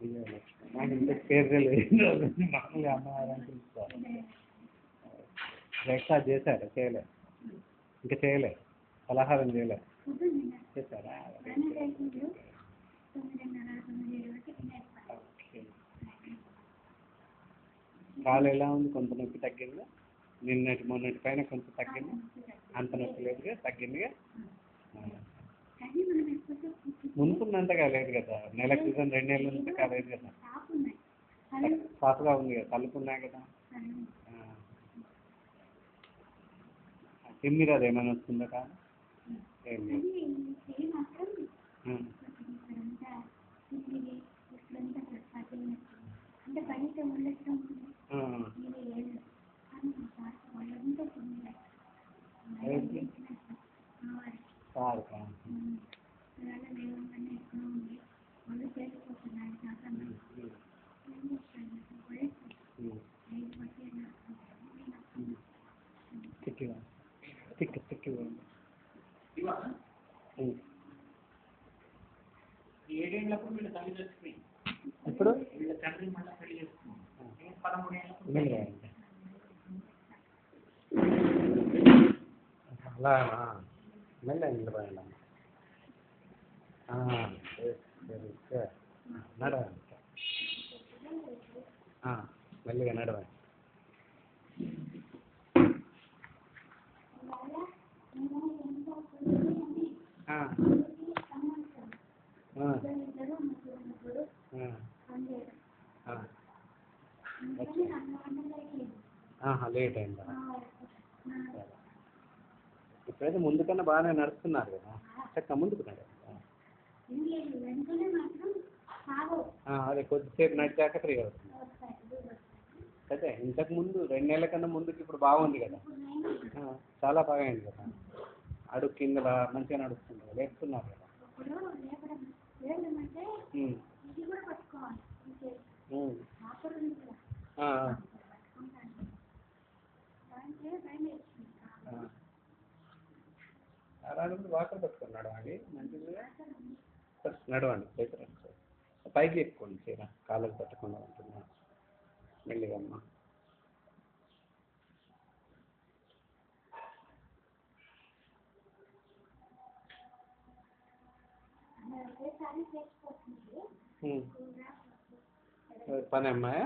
విజయలక్ష్మి నాకు ఇంత పేరు తెలియదు మామూలుగా అమ్మవారని పిలుస్తారు. బ్రేక్ఫాస్ట్ చేశారా? చేయలే, ఇంకా చేయలే, పలహారం చేయలే, చేశారా? ఓకే. కాలు ఎలా ఉంది? కొంత నొప్పి తగ్గిందా? మొన్నటి పైన కొంచెం తగ్గింది, అంత నొప్పి లేదుగా, తగ్గిందిగా. మునుకున్నంతగా లేదు కదా, నెల క్రితం 2 నెలల నుంచి కాలేదు కదా, సాఫ్గా ఉంది కదా, కలుపున్నాయి కదా. తిమ్మిరి అది ఏమైనా వస్తుందా? కాదు ఏం లేదు. కాదు కాదు. స్టిక్ ఏడేళ్ళప్పుడు వీళ్ళ తల్లి చచ్చిపోయింది. ఇప్పుడు వీళ్ళ తండ్రి మళ్ళీ పెళ్లి చేసుకున్నాం. 13 ఏళ్ళప్పుడు అలా మెల్ల నిలబడి నడవండి, మెల్లిగా నడవండి. లేట్ అయిందా? ఇప్పుడైతే ముందు కన్నా బాగానే నడుస్తున్నారు కదా, చక్కగా ముందుకు నడవండి. అదే కొద్దిసేపు నడిచాక ఫ్రీ అవుతుంది. అదే ఇంతకు ముందు 2 నెలల కన్నా ముందుకి ఇప్పుడు బాగుంది కదా, చాలా బాగా అయింది కదా, అడుగు కింద మంచిగా నడుస్తుంది, లేపుతున్నారు కదా. అలాంటి వాటర్ పట్టుకొని నడవండి, మంచిగా నడవండి. పైకి ఎక్కుకోండి, చీర కాళ్ళకి పట్టకుండా ఉంటున్నా మెల్లిగా అమ్మ. పని అమ్మాయి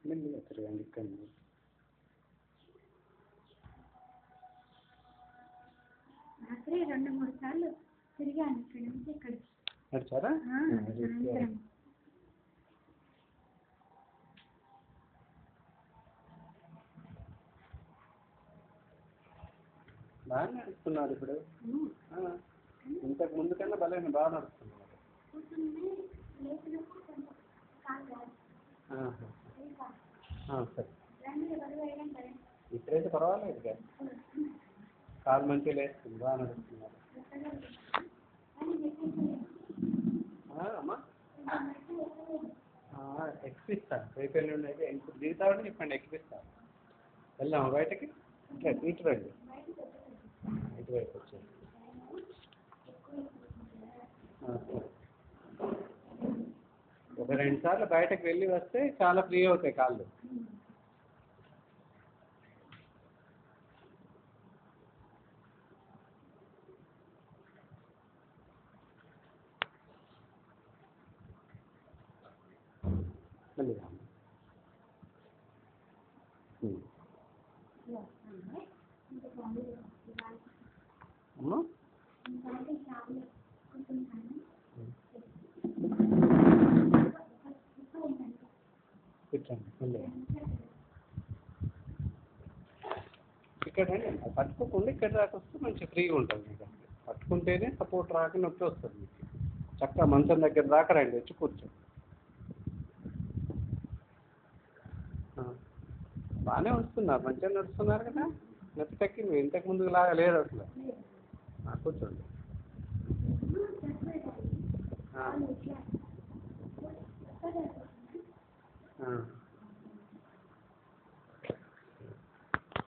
మెల్లిగా తిరగండి. ఇక్కడ రాత్రి 2-3 సార్లు తిరిగాను ఇక్కడ నుంచి ఇక్కడ. నడిచారా? బాగా నడుస్తున్నారు ఇప్పుడు, ఇంతకు ముందు కన్నా బాగా నడుస్తున్నారు. సరే, ఇప్పుడైతే పర్వాలేదు కదా, కాలు మంచిగా లేస్తుంది, బాగా నడుస్తున్నారు. అమ్మా ఎక్కిపిస్తాను, రేపు ఎల్లుండి అయితే దిగుతామని చెప్పండి, ఎక్కిపిస్తాను. వెళ్దామా బయటకి? ఇటు రండి, ఇటువైపు వచ్చేది. ఒక 2 సార్లు బయటకు వెళ్ళి వస్తే చాలా ఫ్రీ అవుతాయి కాళ్ళు. అమ్మా ఇక్కడ రండి, పట్టుకోకుండా ఇక్కడ దాకా వస్తే మంచి ఫ్రీగా ఉంటుంది మీకు. పట్టుకుంటేనే సపోర్ట్ రాక నొప్పి వస్తుంది మీకు. చక్కగా మంచం దగ్గర దాకా రండి, వచ్చి కూర్చోండి. బాగానే వస్తున్నారు, మంచిగా నడుస్తున్నారు కదా, నొప్పి తగ్గింది, ఇంతకు ముందుకు లాగా లేదు అసలు. కూర్చోండి.